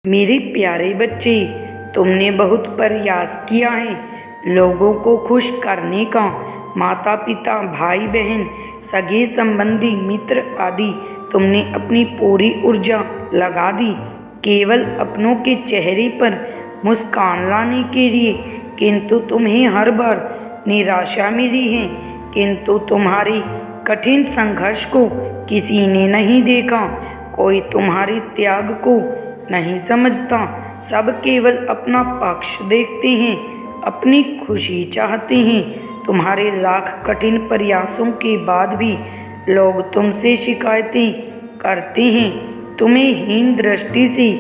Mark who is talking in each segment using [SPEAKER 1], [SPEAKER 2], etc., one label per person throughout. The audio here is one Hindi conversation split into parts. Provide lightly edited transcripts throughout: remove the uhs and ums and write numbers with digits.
[SPEAKER 1] मेरे प्यारे बच्चे, तुमने बहुत प्रयास किया है लोगों को खुश करने का। माता पिता, भाई बहन, सगे संबंधी, मित्र आदि तुमने अपनी पूरी ऊर्जा लगा दी केवल अपनों के चेहरे पर मुस्कान लाने के लिए, किंतु तुम्हें हर बार निराशा मिली है। किंतु तुम्हारी कठिन संघर्ष को किसी ने नहीं देखा, कोई तुम्हारे त्याग को नहीं समझता। सब केवल अपना पक्ष देखते हैं, अपनी खुशी चाहते हैं। तुम्हारे लाख कठिन प्रयासों के बाद भी लोग तुमसे शिकायतें करते हैं, तुम्हें हीन दृष्टि से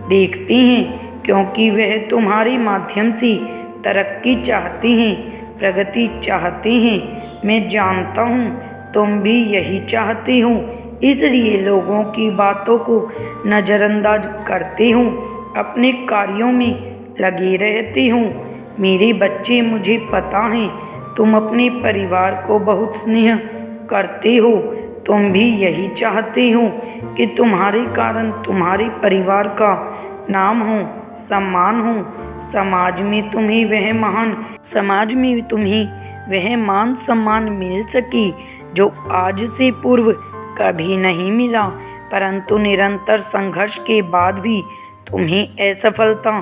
[SPEAKER 1] देखते हैं, क्योंकि वह तुम्हारे माध्यम से तरक्की चाहते हैं, प्रगति चाहते हैं। मैं जानता हूँ तुम भी यही चाहते हो, इसलिए लोगों की बातों को नज़रअंदाज करते हो, अपने कार्यों में लगे रहते हो। मेरे बच्चे, मुझे पता है तुम अपने परिवार को बहुत स्नेह करते हो। तुम भी यही चाहते हो कि तुम्हारे कारण तुम्हारे परिवार का नाम हो, सम्मान हो, समाज में तुम्हें वह मान सम्मान मिल सके जो आज से पूर्व कभी नहीं मिला। परंतु निरंतर संघर्ष के बाद भी तुम्हें असफलता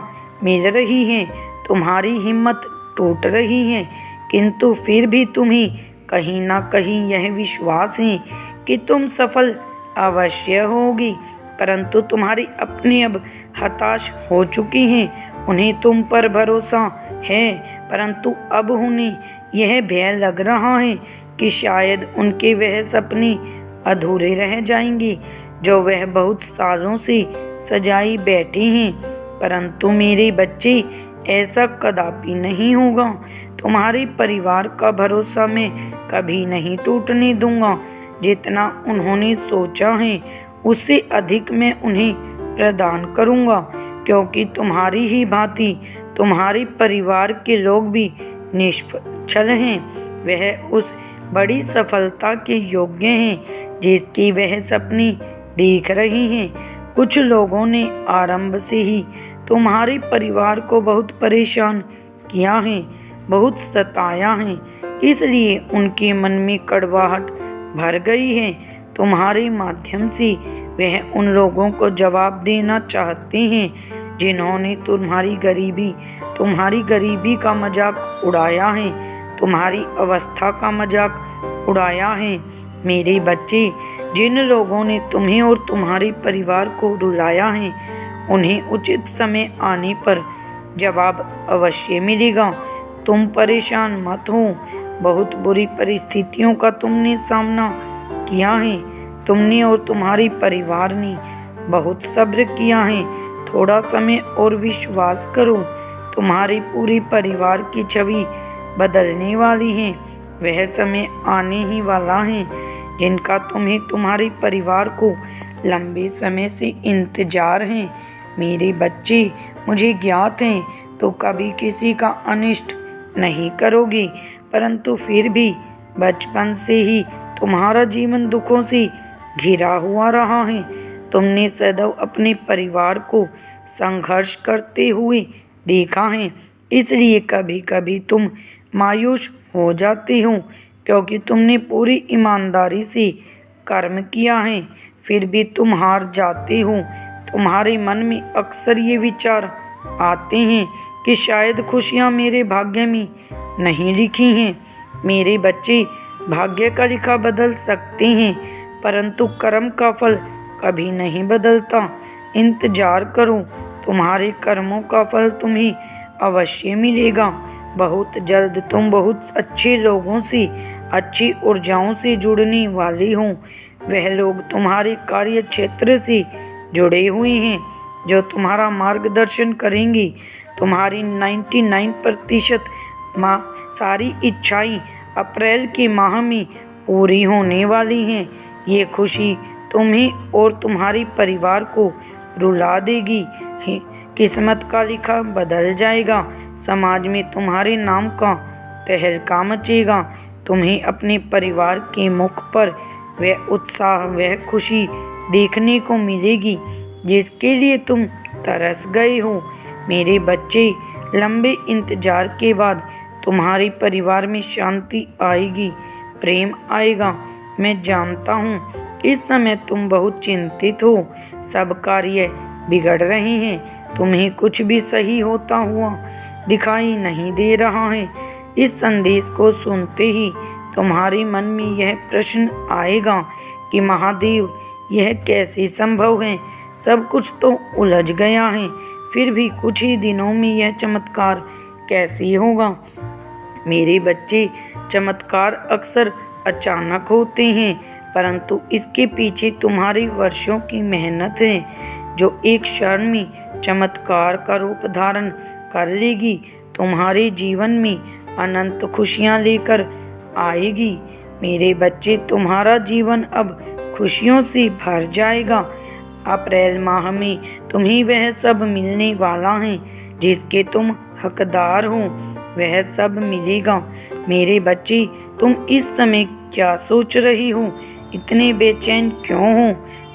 [SPEAKER 1] मिल रही है, तुम्हारी हिम्मत टूट रही है, किंतु फिर भी तुम्हें कहीं ना कहीं यह विश्वास है कि तुम सफल अवश्य होगी। परंतु तुम्हारे अपने अब हताश हो चुके हैं, उन्हें तुम पर भरोसा है, परंतु अब उन्हें यह भय लग रहा है कि शायद उनके वह सपने अधूरे रह जाएंगे जो वह बहुत सालों से सजाई बैठे हैं। परंतु मेरे बच्चे, ऐसा कदापि नहीं होगा। तुम्हारे परिवार का भरोसा मैं कभी नहीं टूटने दूंगा। जितना उन्होंने सोचा है उससे अधिक मैं उन्हें प्रदान करूंगा, क्योंकि तुम्हारी ही भांति तुम्हारे परिवार के लोग भी निष्फल हैं। वह उस बड़ी सफलता के योग्य हैं जिसकी वह सपने देख रही हैं। कुछ लोगों ने आरंभ से ही तुम्हारे परिवार को बहुत परेशान किया है, बहुत सताया है, इसलिए उनके मन में कड़वाहट भर गई है। तुम्हारे माध्यम से वह उन लोगों को जवाब देना चाहते हैं जिन्होंने तुम्हारी गरीबी का मजाक उड़ाया है, तुम्हारी अवस्था का मजाक उड़ाया है। मेरे बच्चे, जिन लोगों ने तुम्हें और तुम्हारे परिवार को रुलाया है, उन्हें उचित समय आने पर जवाब अवश्य मिलेगा। तुम परेशान मत हो। बहुत बुरी परिस्थितियों का तुमने सामना किया है, तुमने और तुम्हारे परिवार ने बहुत सब्र किया है। थोड़ा समय और विश्वास करो, तुम्हारे पूरे परिवार की छवि बदलने वाली है। वह समय आने ही वाला है जिनका तुम्हें तुम्हारे परिवार को लंबे समय से इंतजार है। मेरे बच्चे, मुझे ज्ञात है तो कभी किसी का अनिष्ट नहीं करोगे, परंतु फिर भी बचपन से ही तुम्हारा जीवन दुखों से घिरा हुआ रहा है। तुमने सदैव अपने परिवार को संघर्ष करते हुए देखा है, इसलिए कभी कभी तुम मायूस हो जाते हो, क्योंकि तुमने पूरी ईमानदारी से कर्म किया है, फिर भी तुम हार जाते हो। तुम्हारे मन में अक्सर ये विचार आते हैं कि शायद खुशियाँ मेरे भाग्य में नहीं लिखी हैं। मेरे बच्चे, भाग्य का लिखा बदल सकते हैं, परंतु कर्म का फल कभी नहीं बदलता। इंतजार करो, तुम्हारे कर्मों का फल तुम्हें अवश्य मिलेगा। बहुत जल्द तुम बहुत अच्छे लोगों से, अच्छी ऊर्जाओं से जुड़ने वाले हो। वह लोग तुम्हारे कार्य क्षेत्र से जुड़े हुए हैं जो तुम्हारा मार्गदर्शन करेंगे। तुम्हारी 99% सारी इच्छाएं अप्रैल के माह में पूरी होने वाली हैं। ये खुशी तुम्हें और तुम्हारे परिवार को रुला देगी। किस्मत का लिखा बदल जाएगा। समाज में तुम्हारे नाम का तहलका मचेगा। तुम्हें अपने परिवार के मुख पर वह उत्साह, वह खुशी देखने को मिलेगी जिसके लिए तुम तरस गए हो। मेरे बच्चे, लंबे इंतजार के बाद तुम्हारे परिवार में शांति आएगी, प्रेम आएगा। मैं जानता हूँ इस समय तुम बहुत चिंतित हो, सब कार्य बिगड़ रहे हैं, तुम्हें कुछ भी सही होता हुआ दिखाई नहीं दे रहा है। इस संदेश को सुनते ही तुम्हारे मन में यह प्रश्न आएगा कि महादेव, यह कैसे संभव है? सब कुछ तो उलझ गया है, फिर भी कुछ ही दिनों में यह चमत्कार कैसे होगा? मेरे बच्चे, चमत्कार अक्सर अचानक होते हैं, परंतु इसके पीछे तुम्हारी वर्षों की मेहनत है, जो एक क्षण में चमत्कार का रूप धारण कर लेगी, तुम्हारे जीवन में अनंत खुशियां लेकर आएगी। मेरे बच्चे, तुम्हारा जीवन अब खुशियों से भर जाएगा। अप्रैल माह में तुम्हें वह सब मिलने वाला है जिसके तुम हकदार हो, वह सब मिलेगा। मेरे बच्चे, तुम इस समय क्या सोच रही हो? इतने बेचैन क्यों हो?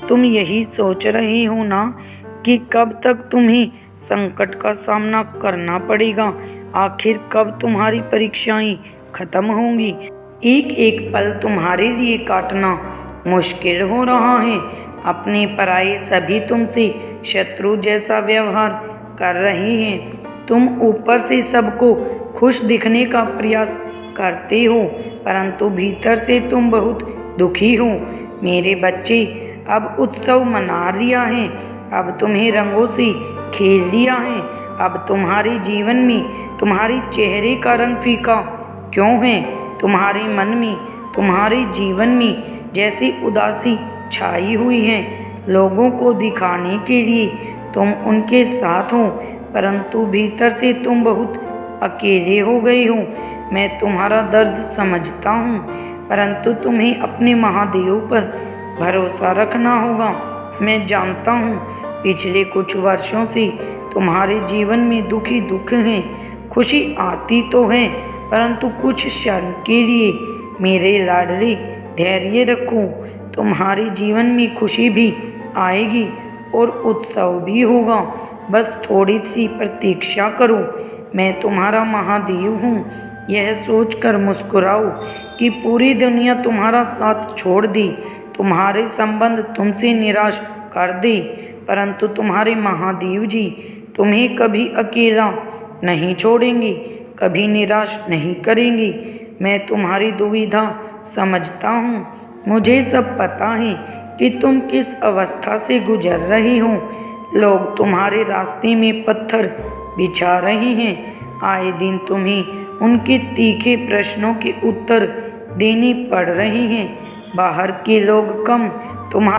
[SPEAKER 1] तुम यही सोच रही हो ना कि कब तक तुम्हें संकट का सामना करना पड़ेगा, आखिर कब तुम्हारी परीक्षाएं खत्म होंगी। एक एक पल तुम्हारे लिए काटना मुश्किल हो रहा है। अपने पराये सभी तुमसे शत्रु जैसा व्यवहार कर रहे हैं। तुम ऊपर से सबको खुश दिखने का प्रयास करते हो, परंतु भीतर से तुम बहुत दुखी हो। मेरे बच्चे, अब उत्सव मना लिया है, अब तुम्हें रंगों से खेल लिया है। अब तुम्हारे जीवन में तुम्हारे चेहरे का रंग फीका क्यों है? तुम्हारे मन में, तुम्हारे जीवन में जैसी उदासी छाई हुई है। लोगों को दिखाने के लिए तुम उनके साथ हो, परंतु भीतर से तुम बहुत अकेले हो गए हो। मैं तुम्हारा दर्द समझता हूँ, परंतु तुम्हें अपने महादेव पर भरोसा रखना होगा। मैं जानता हूँ पिछले कुछ वर्षों से तुम्हारे जीवन में दुखी दुख हैं। खुशी आती तो है, परंतु कुछ क्षण के लिए। मेरे लाडले, धैर्य रखो, तुम्हारे जीवन में खुशी भी आएगी और उत्सव भी होगा। बस थोड़ी सी प्रतीक्षा करो। मैं तुम्हारा महादेव हूँ। यह सोचकर मुस्कुराओ कि पूरी दुनिया तुम्हारा साथ छोड़ दे, तुम्हारे संबंध तुमसे निराश कर दे, परंतु तुम्हारे महादेव जी तुम्हें कभी अकेला नहीं छोड़ेंगे, कभी निराश नहीं करेंगे। मैं तुम्हारी दुविधा समझता हूँ। मुझे सब पता है कि तुम किस अवस्था से गुजर रही हो। लोग तुम्हारे रास्ते में पत्थर बिछा रहे हैं। आए दिन तुम्हें उनके तीखे प्रश्नों के उत्तर देने पड़ रहे हैं। बाहर के लोग कम, तुम्हारा